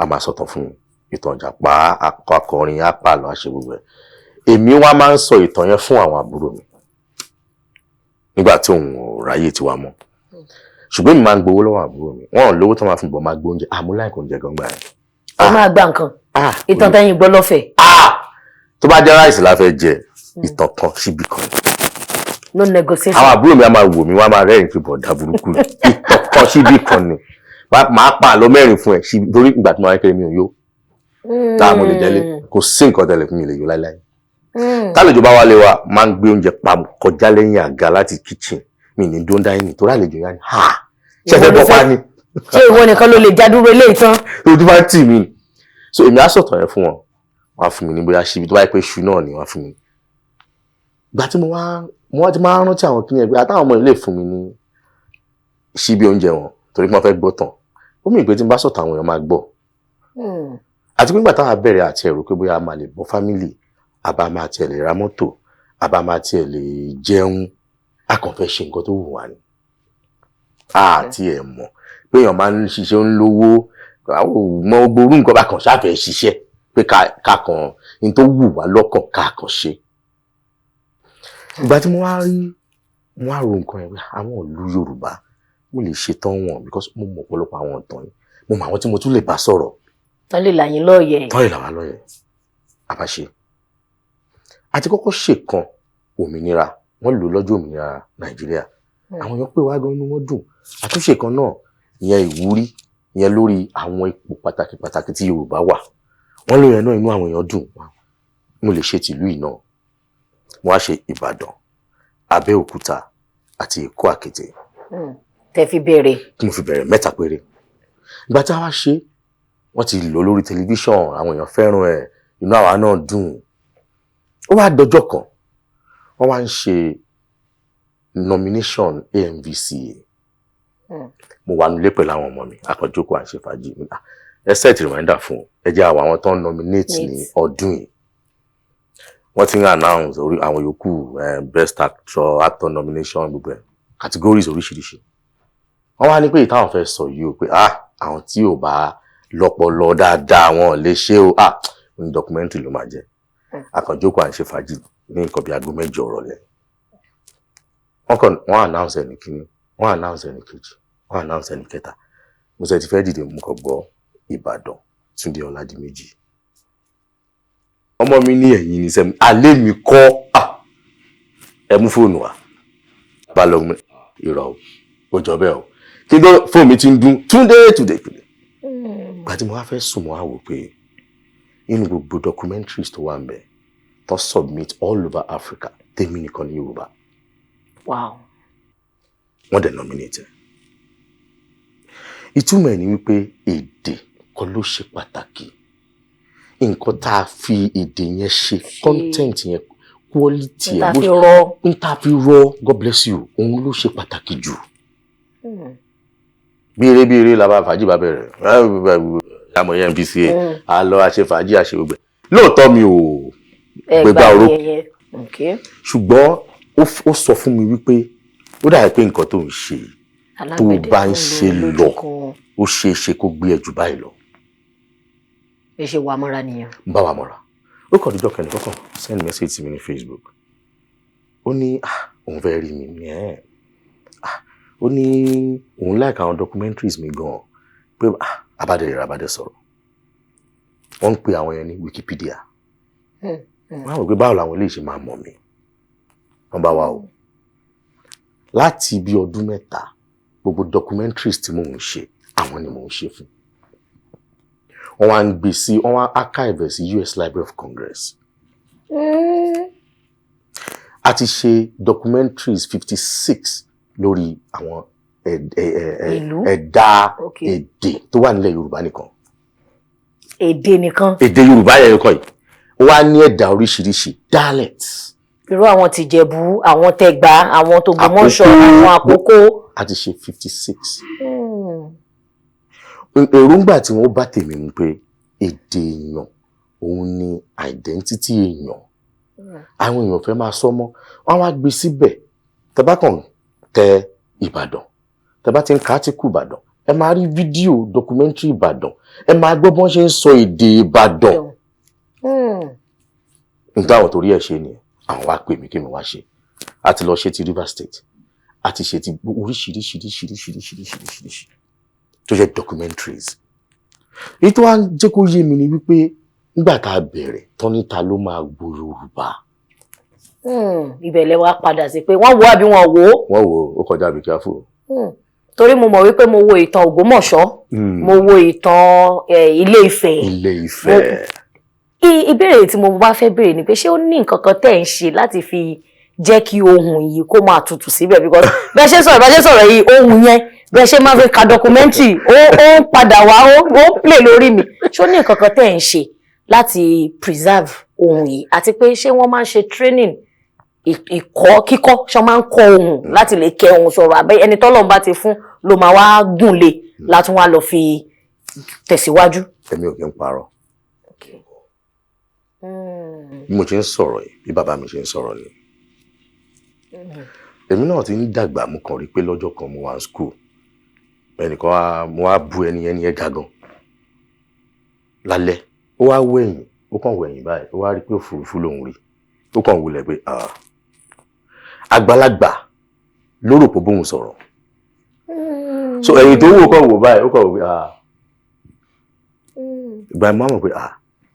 á máa sọ̀tàn fún mi ìtàn Ìjàpá akọrin apàlọ́ àṣẹ gbogbo ẹ̀ èmi wá máa ń sọ ìtàn yẹn fún àwọn àbúrò mi nígbà tí òun ò ráyè tiwa mọ́ ṣùgbọ́n èmi máa ń gbowó lọ́wọ́ àbúrò mi wọn ò lówó tó máa fi bọ̀ máa gbóúnjẹ àmúláìkò oúnjẹ gangan yẹn. ẹ máa gba nǹkan ìtàn tẹ́yìn gbọ́ lọ́fẹ̀ẹ́. tó bá jẹ́ ráìsì la fẹ́ jẹ ìtàn kan síbi kan. no negotiation. àwọn àbúrò mi á máa wò mí wọ́n á máa rẹ́rìn-ín pé bọ̀dá burúkú ìtàn kan síbi kan ni máa pa àlọ́ mẹ́rin fún ẹ torí ìgbà tí mo wáyé kéré mi ò yó táà mo lè jẹ́lé kò sí nǹkan tẹ́lẹ̀ fún mi lè yó láíláí. tálejò bá wálé wa máa ń gbé oúnjẹ pa kọjá lẹ́yìn àga láti kitchen mi ní dóńdá ẹni tó rálejò yá ni ṣẹ̀fẹ̀ bọ́ pa ni. ṣé ìwọ nìkan ló lè jádúró ilé ìtàn. ojú bá tì mí so èmi á sọ̀tàn yẹn fún wọn wọ́n á fún mi ní bóyá ṣíbi tó bá yẹ pé ṣu náà ni wọ́n á fún mi. ìgbà tí mo ti máa rántí àwọn kí ni ẹgbẹ́ àtàwọn ọmọ ilé fún mi ní ṣíbi oúnjẹ wọn torí pé wọ́n fẹ́ gbọ́ tàn ó mì pé tí n bá sọ̀tàn àwọn èèyàn máa gbọ́. àti pé nígbà táwọn bẹ̀rẹ̀ àti ẹ̀rù pé bóyá a máa lè bọ́ fámìlì àbá máa tiẹ̀ lè ra mọ́tò àbá máa tiẹ̀ lè jẹun a kàn fẹ́ ṣe nǹkan tó wù wá ni àti ẹ̀ mọ̀ pé èèyàn máa ń ṣiṣẹ́ ń lówó mọ gbórú nǹkan bá kàn ṣáfẹ́ ṣiṣẹ́ pé ká kàn ní tó wù wá lọ́kàn ká kàn ṣe. ìgbà tí mo wá ro nǹkan ẹ̀ pé àwọn ìlú Yorùbá mo lè ṣe tán wọn because mo mọ̀ ọ̀pọ̀lọpọ̀ àwọn ìtàn yìí mo mọ̀ àwọn tí mo tún lè bá sọ̀rọ̀. tán lè là yín lọ́ọ̀yẹ̀. tán lè là wá lọ́ọ̀yẹ̀ àbáṣe àti kọ́kọ́ ṣèkan òmìnira wọ́n lò lọ́jọ́ òmìnira Nàìjíríà àwọn èèyàn pè wá gan inú wọn dùn àtúnṣe kan náà ìyẹn ìwúrí ìyẹn lórí àwọn ipò pàtàkì tí Yorùbá wà wọ́n lóyún ẹ̀ náà inú àwọn èèyàn dùn mo lè ṣe tìlú ìná wọ́n á ṣe Ìbàdàn Abẹ́òkúta àti Èkó Àkété. tẹ́ fi bẹ̀rẹ̀. mo fi bẹ̀rẹ̀ 3 péré ìgbà tí a wá ṣe wọ́n ti lò lórí tẹlifíṣàn àwọn èèyàn fẹ́ràn ẹ̀ inú àwa náà dùn ó wá dọjọ́ kan wọ́n wá ń ṣe nomination AMVCA mo wà nílé pẹ̀lú àwọn ọmọ mi àkànjókòó à ń ṣe fàájì ẹ set reminder fún ẹ jẹ́ àwọn tó ń nominate ní ọdún yìí wọ́n ti ń announce orí àwọn yòókù best actor nomination gbogbo ẹ̀ categories oríṣiríṣi wọ́n wá ní pé ìtàwọn fẹ́ sọ yìí o pé àwọn tí ò bá lọ́pọlọ dáadáa wọn lè ṣe o ní documentary ló máa jẹ́ àkànjókòó à ń ṣe fàájì ní nǹkan bí aago 8 ìrọ̀lẹ́ wọ́n announce ẹni kíní wọ́n announce ẹni kejì wọ́n announce ẹni kẹta mo ṣe ti fẹ́ dìde mú kọ gbọ́ Ìbàdàn Túndé Ọládìméjì ọmọ mi ní ẹ̀yìn ní sẹ́mi alẹ́ mi kọ́ ẹ mú fóònù wa bá lọ mú ìrọ̀ ó jọ bẹ́ẹ̀ o kí ló fóònù mi ti ń dún Túndé gbàtí mo wá fẹ́ sùn mo wá wò pé inú gbogbo documentaries tó wà ń bẹ̀ tó submit all over Africa tèmi nìkan ní Yorùbá. Wow. Wọ́n dẹ̀ nominate. Ìtumọ̀ ẹ̀ ni wípé èdè kan ló ṣe pàtàkì. Nǹkan tá a fi èdè yẹn ṣe, content yẹn, quality ẹ̀. N ta fi rọ, God bless you, òun ló ṣe pàtàkì jù. Bí eré la bá fàájì bá bẹ̀rẹ̀. Àmọ̀ yẹn NBCA, a lọ àṣẹ fàájì àṣẹ gbogbo. Lóòótọ́ mi ò gbégbá orókè. Ṣùgbọ́n ó sọ fún mi wípé ó dàbí pé nǹkan tó ń ṣe tó bá ń ṣe lọ ó ṣe é ṣe kó gbé ẹ jù báyìí lọ. ẹ ṣe wà mọ́ra nìyẹn. ń bá wa mọ́ra ó kàn dídọ́ kẹ́ni kọ́kàn send message sí mi ní Facebook ó ní òun fẹ́ rí mi ní ó ní òun like àwọn documentaries mi gan pé abádẹ sọ̀rọ̀ wọ́n ń pe àwọn yẹn ní Wikipedia wọ́n á rò pé báwo làwọn eléyìí ṣe máa mọ̀ mí wọ́n bá wa o láti bí ọdún 3 gbogbo documentaries tí mò ń ṣe àwọn ni mò ń ṣe fún wọ́n wá ń gbé sí wọ́n wá archive sí US Library of Congress a ti ṣe documentaries 56 lórí àwọn ẹ̀dá èdè tó wà nílẹ̀ Yorùbá nìkan èdè Yorùbá yẹn kọ́ yìí ó wá ní ẹ̀dá oríṣiríṣi dialects irú àwọn ti Jẹ̀bú àwọn Tẹ̀gbá àwọn t'Ògbómọ̀ṣọ́ àwọn Àkókó a ti ṣe 56 èròǹgbà tí wọ́n bá tèmi mú pé èdè èèyàn òun ni identity èèyàn àwọn èèyàn fẹ́ máa sọ mọ́ wọ́n wá gbé síbẹ̀ tẹ́ bá kàn tẹ Ìbàdàn tẹ́ bá ti ń ka átíkù Ìbàdàn ẹ máa rí fídíò documentary Ìbàdàn ẹ máa gbọ́ bọ́n ṣe ń sọ èdè Ìbàdàn nígbà àwọn torí ẹ̀ ṣe nìyẹn àwọn wá pè mí kí mi wá ṣe a ti lọ ṣe ti Rivers State a ti ṣe ti oríṣiríṣi tó jẹ́ documentaries èyí tó wá jẹ́ kó yé mi ni wípé nígbà tá a bẹ̀rẹ̀ tán níta ló máa gbọ́ Yorùbá. Ìbẹ̀lẹ̀ wa padà sí pé wọ́n wo àbí wọ́n wo. Wọ́n wo ó kọjá bí careful. Torí mo mọ̀ wípé mo wo ìtàn Ògbómọ̀ṣọ́ mo wo ìtàn Ilé Ifẹ̀. Ilé Ifẹ̀. Ìbéèrè tí mo bá fẹ́ béèrè ni pé ṣé ó ní nǹkan kan tẹ́ ń ṣe láti fi jẹ́ kí ohun yìí kó máa tutù síbẹ̀ because bẹ́ẹ̀ ṣe sọ̀rọ̀ yìí ohun yẹn bẹ́ẹ̀ ṣe máa fi ka documentary ó ń padà wá ó play lórí mi ṣé ó ní nǹkan kan tẹ́ ń ṣe láti preserve ohun yìí àti pé ṣé wọ́n máa ń ṣe training kíkọ́ ṣé wọ́n máa ń kọ́ ohun láti lè kẹ́ ohun sọ̀rọ̀ àbẹ́ ẹni tọ́lọ́run bá ti fún ló máa wá gùn lé látún wá lọ fi tẹ̀síwájú. Èmi ò kí ń parọ́ bí mo ṣe ń sọ̀rọ̀ yìí bí bàbá mi ṣe ń sọ̀rọ̀ ni èmi náà ti ń dàgbà mo kàn rí pé lọ́jọ́ kan mo wà ní school ẹnìkan mo wá bu ẹni ẹ gàgàn lálẹ́ ó wá wẹ̀yìn ó kàn wẹ̀yìn báyìí ó wá rí pé òfurufú lòún rí ó kàn wulẹ̀ pé àgbàlagbà ló rò pé bóun sọ̀rọ̀ so ẹ̀yìn tó wò kàn wò báyìí ó kàn wò pé ìgbà ìmọ̀ àmọ̀ pé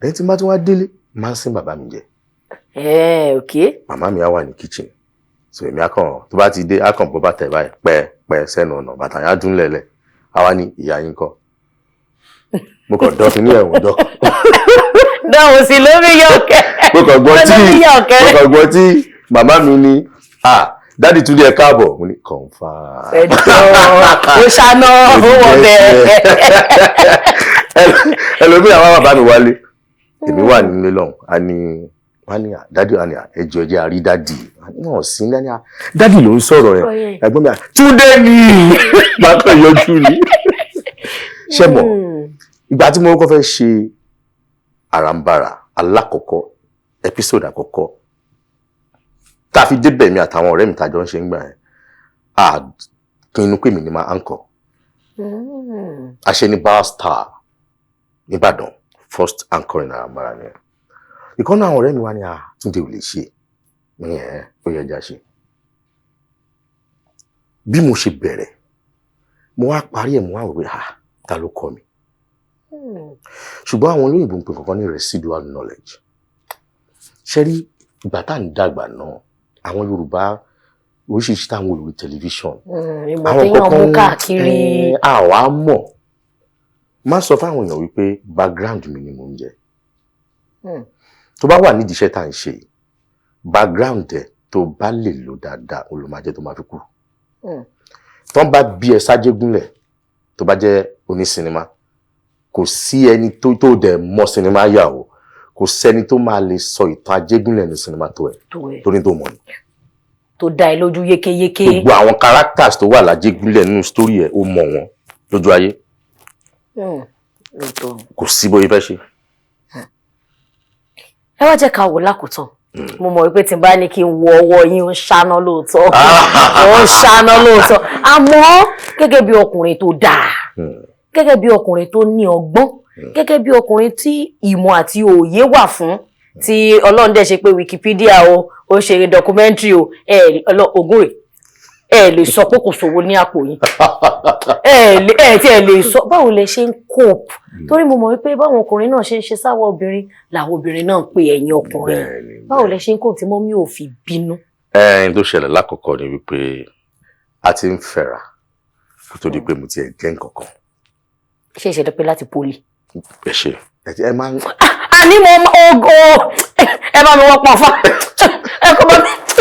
lẹ́yìn tí má tún wá délé máa ń sin bàbá mi jẹ. Okay. Màmá mi á wà ní kitchen so èmi akàn tó bá ti dé akàn bọ́ bàtà ẹ̀ báyìí pẹ́ sẹ́nu ọ̀nà bàtà yẹn á dún lẹ̀lẹ̀ àwa ní ìyá yín kọ́ mo kàn dọ́kin ní ẹ̀wọ̀n dọ́. dáhùn sí lórí yọ̀kẹ́. mo kàn gbọ́ tí màmá mi ní dáàdì tún lé ẹ káàbọ̀ mo ní kọ̀ǹfà. ẹ̀dọ́ ó ṣáná ó wọ̀ bẹ́ẹ̀. ẹlòmíì àwọn bàbá mi wálé èmi wà nílé lọ́hùn wọ́n ní dádì wà ní ẹjọ́ jẹ́ àrí dádì náà sí ní dádì ló ń sọ̀rọ̀ rẹ̀ ẹ̀gbọ́n mi Túndé ní bàtà yọjú ni ṣé mọ̀ ìgbà tí mo kọ́ fẹ́ ṣe àràǹbarà alákọ̀ọ́kọ́ episode àkọ́kọ́ tá a fi débẹ̀ mi àtàwọn ọ̀rẹ́ mi tàjọ ń ṣe ń gbà yẹn pinnu pé mi ni máa anchor a ṣe ní Bar Star nìbàdàn first anchoring àràǹbarà ni ìkọ́nà àwọn ọ̀rẹ́ mi wá ní Túndé ò lè ṣe ní ó yẹ já ṣe bí mo ṣe bẹ̀rẹ̀ mo wá parí ẹ̀ mo wá wò pé ta ló kọ́ mi ṣùgbọ́n àwọn olóyìnbó ń pè kankan ní residual knowledge ṣe rí ìgbà tá à ń dàgbà náà àwọn Yorùbá oríṣiríṣi táwọn olùrí tẹlifíṣọ̀n àwọn kọ̀ọ̀kan àwa mọ̀ má sọ fáwọn èèyàn wípé background mi ni mo ń jẹ tó bá wà nídìí iṣẹ́ tá à ń ṣe background ẹ̀ tó bá lè lò dáadáa olùmọ̀jẹ́ tó máa fi kú tó ń bá bí ẹ sájégúnlẹ̀ tó bá jẹ́ onísinimá kò sí ẹni tó dẹ̀ mọ̀ sinimá yà o kò sẹ́ni tó máa lè sọ ìtàn Ajégúnlẹ̀ ní sinimá tó ẹ̀ torí tó mọ̀ ni. tó dá ẹ lójú yékéyéké. gbogbo àwọn characters tó wà lájégúnlẹ̀ nínú story ẹ̀ ó mọ̀ wọn lójú ayé kò sí bóyá fẹ́ ṣe. ẹ wá jẹ́ ká wò lákòótán mo mọ̀ wípé tí n bá ní kí n wo ọwọ́ yín ó ń ṣáná lóòótọ́ ó ń ṣáná lóòótọ́ àmọ́ gẹ́gẹ́ bí ọkùnrin tó dáa gẹ́gẹ́ bí ọkùnrin tó ní ọgbọ́n gẹ́gẹ́ bí ọkùnrin tí ìmọ̀ àti òye wà fún tí Ọlọ́run dẹ̀ ṣe pé Wikipedia ó ṣe documentary ogún rẹ̀ ẹ lè sọ pé kò sówó ní àpò yín tí ẹ lè sọ báwo lẹ ṣe ń cope torí mo mọ̀ wípé báwọn ọkùnrin náà ṣe ń ṣe sáwọ́ obìnrin làwọn obìnrin náà ń pè ẹ̀yin ọkùnrin báwo lẹ ṣe ń cope tí mọ́mí ò fi bínú. ẹ̀ẹ́n tó ṣẹlẹ̀ lákọ̀ọ́kọ́ ni wípé a ti ń fẹ́ra kó tó di pé mo ti ẹ̀ jẹ́ nǹkan kan. ṣé ìṣẹ̀dọ̀ pé láti poli. ẹ ṣe ẹ máa ń. àní mo ẹ bá mi wọ́n pọ̀ fún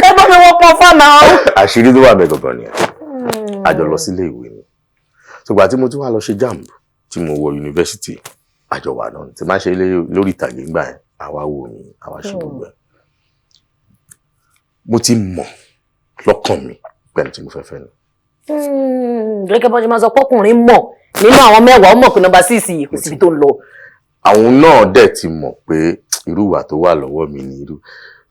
ẹ bá mi wọ́n pọ̀ fún náà. àṣírí tó wà bẹ́ẹ̀ gangan ni a jọ lọ sílé ìwé ni ṣùgbọ́n tí mo tún wá lọ ṣe JAMB tí mo wọ yunifásitì àjọ wà náà tí máa ṣe lórí ìtàgé ńgbà yẹn àwa wò ní àwa ṣe gbogbo ẹ̀ mo ti mọ̀ lọ́kàn mi pẹ̀lú tí mo fẹ́ fẹ́ ni. gẹ́gẹ́ bọ́ ṣe máa sọ pọ́kùnrin mọ̀ nínú àwọn 10 ó mọ̀ pé nọ́mbà 6 yìí kò síbi tó ń lọ. àwọn náà dẹ̀ ti mọ̀ pé irú ìwà tó wà lọ́wọ́ mi ni irú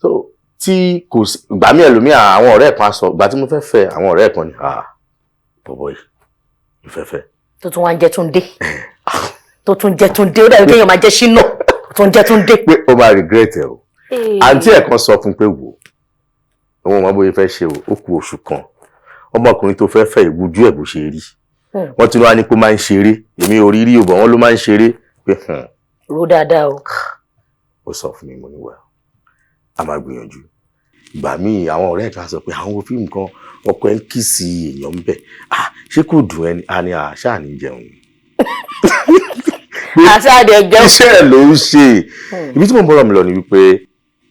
so tí kò gbà mí ẹlòmíà àwọn ọ̀rẹ́ kan sọ gbà tí mo fẹ́ fẹ́ àwọn ọ̀rẹ́ kan ni bọ̀bọ̀ yìí mo fẹ́ fẹ́. tó tún wá ń jẹ́ Túndé tó tún jẹ́ Túndé ó dàbí kéèyàn máa jẹ́ Ṣínà tó ń jẹ́ Túndé. pé ó máa regret ẹ o àǹtí ẹ̀ kan sọ fún pé wò òun ọmọ bóyá fẹ́ ṣe o ó kù oṣù kan ọmọkùnrin tó fẹ́ fẹ́ ìwújú ẹ̀ bó ṣe rí wọ́n tún wá ní pé ó máa ń ṣeré èmi ò rí rí o bọ̀ wọ́n ló máa ń ṣeré pé ro dáadáa o. ó sọ fún mi mo ní wẹ̀ a máa gbìyànjú ìgbà míì àwọn ọ̀rẹ́ kan sọ pé àwọn wo fíìmù kan ọkọ ẹ̀ ń kì sí èèyàn ń bẹ̀ ṣé kò dùn ẹni a ní àṣà ní jẹun ni. àṣà àdẹ jẹun. iṣẹ́ ẹ̀ ló ń ṣe ibi tí mo bọ́rọ̀ mi lọ ni wípé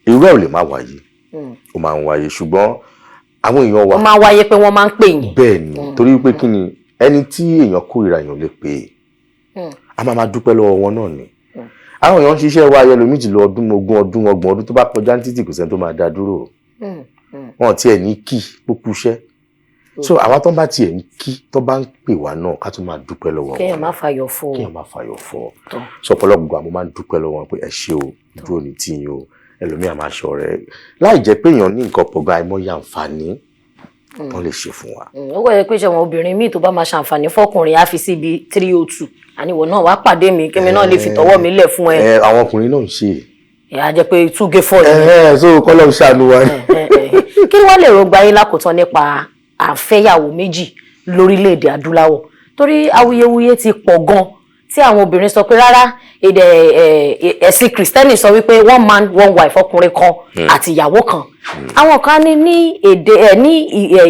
irú ẹ̀ ò lè má wáyé ó máa ń wáyé ṣùgbọ́n àwọn èèyàn wa. ó máa wáyé pé wọ́n máa ń pè yín. bẹ́ẹ̀ ni torí wípé kí ni ẹni tí èèyàn kórìíra èèyàn lè pè é a máa dúpẹ́ lọ́wọ́ wọn náà ni àwọn èèyàn ń ṣiṣẹ́ wa ayẹlòmíì ti lọ ọdún 20 ọdún 30 ọdún tó bá kọjá ní títì kò sẹ́ni tó máa dá dúró wọn tiẹ̀ ní kí pókú iṣẹ́ so àwa tó bá tiẹ̀ ń kí tó bá ń pè wá náà ká tún máa dúpẹ́ lọ́wọ́ wọn kéèyàn má fàyọ̀ fọ́ kéèyàn má fàyọ̀ fọ́ sọpọlọpọ àmọ́ máa ń dúpẹ́ lọ́wọ́ wọn pé ẹ ṣé o dúró ní tíyín o ẹlòmíà máa ṣọ rẹ láì jẹ́ pé èèyàn ní nǹkan pọ̀ gan àìmọye àǹfààní wọ́n lè ṣe fún wa. ó wẹ̀ pé ṣe àwọn obìnrin míì tó bá máa ṣàǹfààní fọkùnrin á fi síbi 302 àníwọ̀ náà wàá pàdé mi kémi náà lè fi tọwọ́ mi lẹ̀ fún ẹ. àwọn ọkùnrin náà ń ṣe. á jẹ́ pé túgé fọ́ ni. so kọ́lọ́ ń ṣàánú wa. kí wọ́n lè rògbà yín lákòótán nípa àfẹ́yàwó méjì lórílẹ̀‐èdè adúláwọ̀ torí awuyewuye ti pọ̀ gan tí àwọn obìnrin sọ pé rárá ẹ̀sìn kìrìsìtẹ́nì sọ wípé one man one wife ọkùnrin kan àti ìyàwó kan àwọn kan ní èdè ní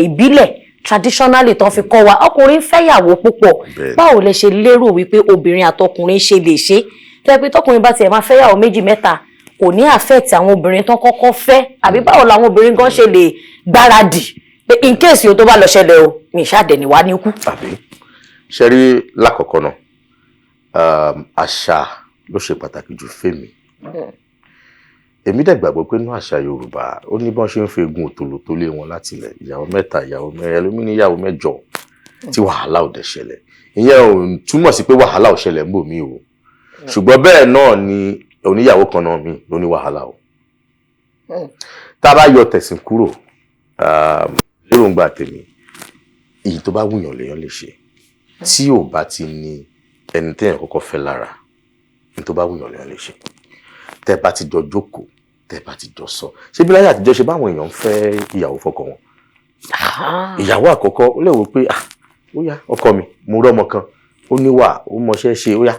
ìbílẹ̀ traditionally tán fi kọ́ wa ọkùnrin fẹ́yàwó púpọ̀ báwo lẹ ṣe lérò wípé obìnrin àtọkùnrin ṣe lè ṣe tẹ́pẹ́ tọkùnrin bá tiẹ̀ máa fẹ́yàwó méjì mẹ́ta kò ní affect àwọn obìnrin tán kọ́kọ́ fẹ́ àbí báwo làwọn obìnrin gan ṣe lè gbáradì pé in case yóò tó bá lọ ṣẹlẹ̀ o mi ṣàdẹ̀ni wá ní kú. àbí ṣe rí lákọ̀ọ́kọ́ náà àṣà ló ṣe pàtàkì jù fẹ́mi èmi dẹ̀ gbàgbọ́ pé inú àṣà Yorùbá ó ní bọ́n ṣe ń fi egun òtòlò tó lé wọn láti ilẹ̀ ìyàwó 3 ìyàwó 4 ẹlòmí ní ìyàwó 8 tí wàhálà ò dẹ̀ ṣẹlẹ̀ ìyẹn ò túmọ̀ sí pé wàhálà ò ṣẹlẹ̀ ń bò mí o ṣùgbọ́n bẹ́ẹ̀ náà ni oníyàwó kan náà mi ló ní wàhálà o tá a bá yọ tẹ̀sìn kúrò lérògbà tèmi èyí tó bá wùyàn lèèyàn lè ṣe tí ò bá ti ní ẹni téèyàn kọ́kọ́ fẹ́ lára ní tó bá wùyàn lèèyàn lè ṣe tẹ́ bá ti jọ jókòó tẹ́ bá ti jọ sọ ṣé bí láyé àtijọ́ ṣe báwọn èèyàn fẹ́ ìyàwó fọ́kọ wọn ìyàwó àkọ́kọ́ ó lè wò pé ó yá ọkọ mi mo rí ọmọ kan ó níwà ó mọṣẹ́ ṣe ó yá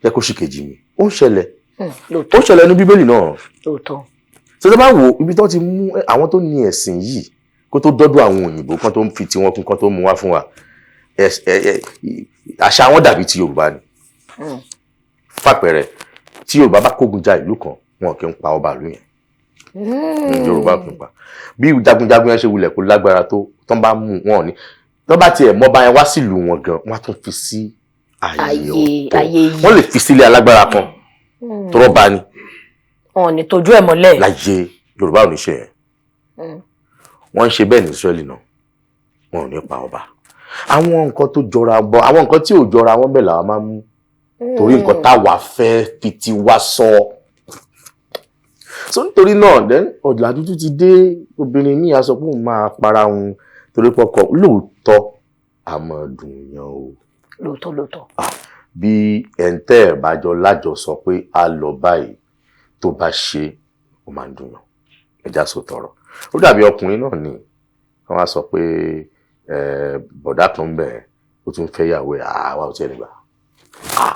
jẹ́ kó ṣì kejì mi ó ń ṣẹlẹ̀ ó ṣẹlẹ̀ ní bíbélì náà ṣe tó bá wo ibi tó ti mú àwọn tó ní ẹ̀sìn yìí kó tó dọ́dọ̀ àwọn òyìnbó kan tó ń fi tiwọn kún kan tó mú wá fún wa àṣà wọn dàbí ti Yorùbá ni fàpẹẹrẹ tí Yorùbá bá kógun ja ìlú kan wọn kì í pa ọba ìlú yẹn Yorùbá kì í pa bí jagunjagun yẹn ṣe wulẹ̀ kó lágbára tó tán bá mú wọn ní tán bá tiẹ̀ mọ́ bá yẹn wá sílùú wọn gan wọn á tún fi sí ààyè ọ̀tọ̀ wọ́n lè fi sílé alágbára kan tó rọ́bà ni wọn ò ní tójú ẹ̀ mọ́lẹ̀ láyé Yorùbá ò ní ṣe yẹn wọ́n ń ṣe bẹ́ẹ̀ ní Ísírẹ́lì náà wọn ò ní pa ọba àwọn nǹkan tó jọra bọ àwọn nǹkan tí ò jọra wọn bẹ́ẹ̀ làwọn máa ń mú torí nǹkan táwa fẹ́ fi ti wá sọ so nítorí náà then ọ̀làjú tún ti dé obìnrin míì á sọ pé òun máa para òun torí pọkọ lóòótọ́ àmọ́ dùn yàn o lóòótọ́ bí ẹ̀ǹtẹ́ ẹ̀ bá jọ lájọ sọ pé a lọ báyìí tó bá ṣe ó máa ń dùn yàn ẹja sọ tọrọ ó dàbí ọkùnrin náà ni wọ́n á sọ pé bọ̀dá kan ń bẹ̀ ó tún fẹ́ yàwó ẹ̀ àwa ò tiẹ̀ lè gbà.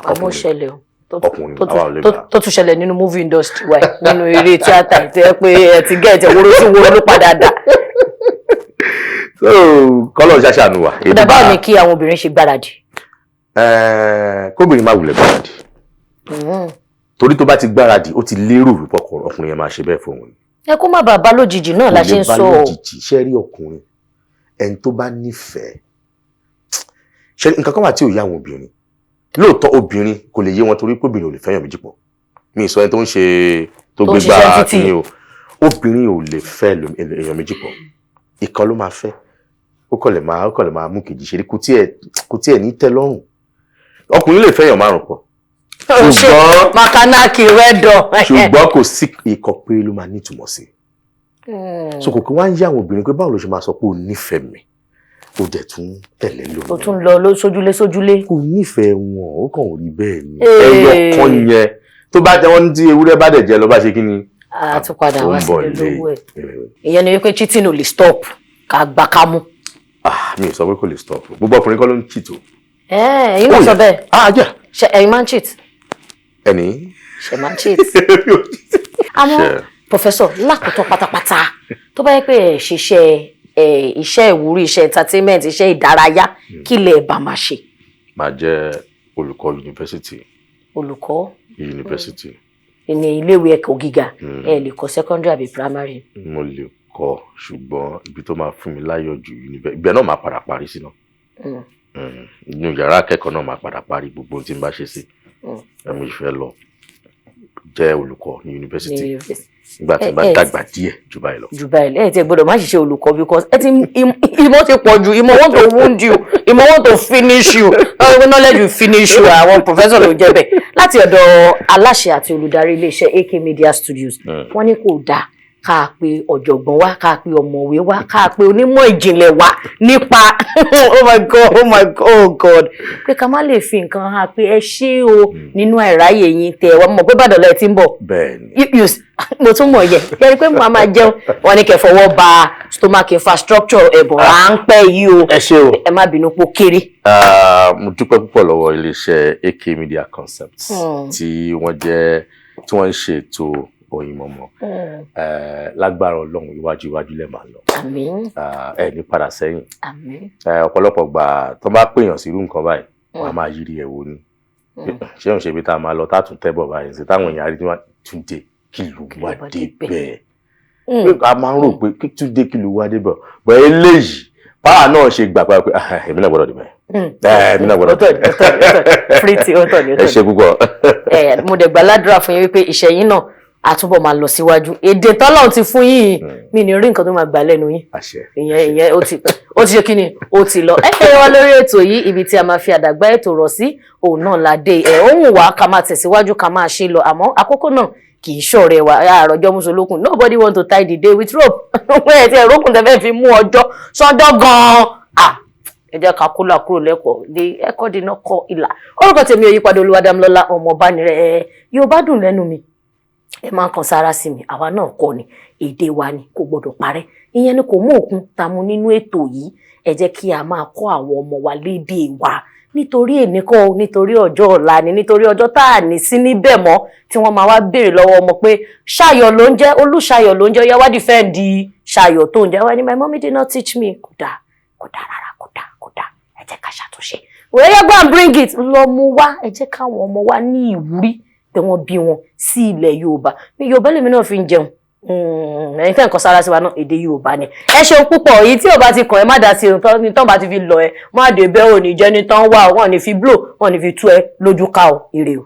àmọ́ ṣẹlẹ̀ o ọkùnrin àwa ò lè gbà. tó tún ṣẹlẹ̀ nínú movie industry wa nínú eré tíátà ìtẹ́ pé ẹ ti gẹ́ ẹ̀ tẹ̀ wóró sí wóró ló padà dà. so kọ́lọ̀ ṣàṣàánú wa. ìdàbà ni kí àwọn obìnrin ṣe gbáradì. kóbìnrin má wulẹ̀ gbáradì torí tó bá ti gbáradì ó ti lérò wípé ọkùnrin yẹn máa ṣe bẹ́ẹ̀ fún òun. ẹ kó má bàa bá lójijì náà la ṣe ń sọ. kò lè bá lójijì ṣe rí ọkùnrin ẹni tó bá nífẹ̀ẹ́ ṣe nǹkan kan wà tí ò yá àwọn obìnrin lóòótọ́ obìnrin kò lè yé wọn torí pé obìnrin ò lè fẹ́yàn méjì pọ̀ mi sọ ẹni tó ń ṣe tó gbégbá kíní o obìnrin ò lè fẹ́ èèyàn méjì pọ̀ ìkan ló máa fẹ́ ó kàn lè máa mú kejì ṣe kò tiẹ̀ ní tẹ́ lọ́rùn ọkùnrin lè fẹ́yàn 5 pọ̀ ṣùgbọ́n makanaki rẹ́dọ̀. ṣùgbọ́n kò sí ikọ̀ pé ló máa nítumọ̀ sí. So kò kí wọ́n á yá àwọn obìnrin pé báwo ló ṣe máa sọ pé o nífẹ̀ẹ́ mi o dẹ̀ tún tẹ̀lé lónìí. o tún lọ sójúlé. kò nífẹ̀ẹ́ wọn ó kàn rí bẹ́ẹ̀ ni ẹyọ kan yẹn tó bá jẹ́ wọ́n ní tí ewúrẹ́ bá dẹ̀ jẹ́ lọ bá ṣe kí ni. a tún padà wá sílé lówó ẹ̀. ìyẹn ni wípé cheating ò lè stop ká gbà ká mú. mi ò sọ pé kò lè stop gbogbo ọkùnrin kọ́ ló ń cheat o. ẹ̀yin náà sọ bẹ́ẹ̀. ṣe ẹ̀yin máa ń cheat. ẹni. ṣe máa ń cheat. àmọ́ professor lákòótọ́ pátápátá tó bá yẹ pé ẹ̀ ṣiṣẹ́ iṣẹ́ ìwúrí iṣẹ́ entertainment iṣẹ́ ìdárayá kí lẹ bá máa ṣe. máa jẹ́ olùkọ́ yunifásitì. olùkọ́ yunifásitì. ní iléèwé ẹ̀kọ́ gíga ẹ lè kọ́ secondary àbí primary. mo lè kọ́ ṣùgbọ́n ibi tó máa fún mi láyọ̀ jù ibẹ̀ náà máa padà parí sí náà. inú yàrá akẹ́kọ̀ọ́ náà máa padà parí gbogbo tí n bá ṣe sí. ẹ̀mí ìfẹ́ lọ jẹ́ olùkọ́ ní yunifásitì nígbà tí n bá dàgbà díẹ̀ jù báyìí lọ. jù báyìí lọ ẹ ti gbọ́dọ̀ má ṣiṣẹ́ olùkọ́ because ẹ ti ìmọ̀ ti pọ̀ jù ìmọ̀ want to wound you ìmọ̀ want to finish you knowledge will finish you àwọn professor ló jẹ́ bẹ́ẹ̀. láti ọ̀dọ̀ aláṣẹ àti olùdarí iléeṣẹ́ AK Media Studios wọ́n ní kò dáa ká pe ọ̀jọ̀gbọ́n wá ká pe ọ̀mọ̀wé wá ká pe onímọ̀ ìjìnlẹ̀ wá nípa oh god pé ká má lè fi nǹkan hàn pé ẹ ṣé o nínú àìráyè yín tẹ wá mọ̀ pé bàdàn lẹ ti ń bọ̀. bẹ́ẹ̀ni. mo tún mọ̀ yẹ kẹ́rí pé màá máa jẹun wọn ní kẹ́ fọwọ́ ba stomach infrastructure ẹ̀bùn ráńpẹ́ yìí o. ẹ ṣé o. ẹ má bínú pò kéré. mo dúpẹ́ púpọ̀ lọ́wọ́ iléeṣẹ́ AK Media Concepts tí wọ́n ń ṣe ètò Oyinmomo lágbára Ọlọ́run iwájú lẹ máa lọ. Àmín. ẹ ní padà sẹ́yìn. Àmín. ọ̀pọ̀lọpọ̀ gbà tó bá pèèyàn sí irú nǹkan báyìí wọ́n á máa yiri ẹ̀ wò ni. ṣé òun ṣe bí tá a máa lọ tá a tún tẹ́bọ̀ báyìí sí táwọn èèyàn rí tún dé kí ló wá dé bẹ́ẹ̀. a máa ń rò pé kí tún dé kí ló wá dé bẹ́ẹ̀ bẹ́ẹ̀ eléyìí báwa náà ṣe gbà pé èmi náà gbọ́dọ̀ dé bẹ́ẹ̀. èmi náà gbọ́dọ̀ dé bẹ́ẹ̀. fìrìtì ọ̀tọ̀ ni. ẹ ṣé púpọ̀. mo dẹ̀ gbàládùra fún yín wípé ìṣẹ̀yìn náà àtúbọ̀ máa lọ síwájú èdè tọ́lọ́run ti fún yín mi ní rí nǹkan tó máa gbà lẹ́nu yín ìyẹn ó ti ṣe kí ni ó ti lọ ẹ fẹ́ wá lórí ètò yìí ibi tí a máa fi àdàgbà ètò rọ̀ sí òun náà la dé ohun wa ká máa tẹ̀síwájú ká máa ṣe lọ àmọ́ àkókò náà kì í ṣọ̀rẹ́ wa àròjọ mùsùlùkùn nobody want to tie the day with rope wọ́n ẹ̀ tí ẹ̀rọ̀kùn tẹ́ fẹ́ fi mú ọjọ́ sọ́jọ́ gan-an ẹ jẹ́ ká kúlà kúrò lẹ́kọ̀ọ́ di ẹ̀kọ́ dínà kọ ìlà orúkọ tèmi Oyípadà Olúwadámilọ́lá ọmọ Bánirẹ̀ Yorùbá dùn lẹ́nu mi ẹ máa ń kan sára sí mi àwa náà kọ́ ni èdè wa ni kò gbọdọ̀ parẹ́ ìyẹn ni kò mú òkun ta mu nínú ètò yìí ẹ jẹ́ kí a máa kọ́ àwọn ọmọ wa lédè wa nítorí èmi kọ́ nítorí ọjọ́ ọ̀la ni nítorí ọjọ́ tá à ní sí níbẹ̀ mọ́ tí wọ́n máa wá béèrè lọ́wọ́ ọmọ pé Ṣayọ̀ ló ń jẹ́ Olúṣayọ̀ ló ń jẹ́ yá wá dìfẹ́ǹdì Ṣayọ̀ tó ń jẹ́ wá ní my mommy did not teach me kò dáa rárá kò dáa ẹ jẹ́ ká ṣàtúnṣe wẹ́rẹ́ go and bring it lọ mú wá ẹ jẹ́ káwọn ọmọ wa ní ìwúrí pé wọ́n bí wọn sí ilẹ̀ Yorùbá ní Yorùbá lèmi náà fi ń jẹun ẹ̀yin tẹ́ nǹkan sára sí wa náà èdè Yorùbá ni ẹ ṣeun púpọ̀ èyí tí ò bá ti kàn ẹ́ má dá sí ní tán bá ti fi lọ ẹ má dé bẹ́ẹ̀ ò ní jẹ́ ní tán wà wọ́n ní fi blow wọ́n ní fi tú ẹ lójú ká o ire o.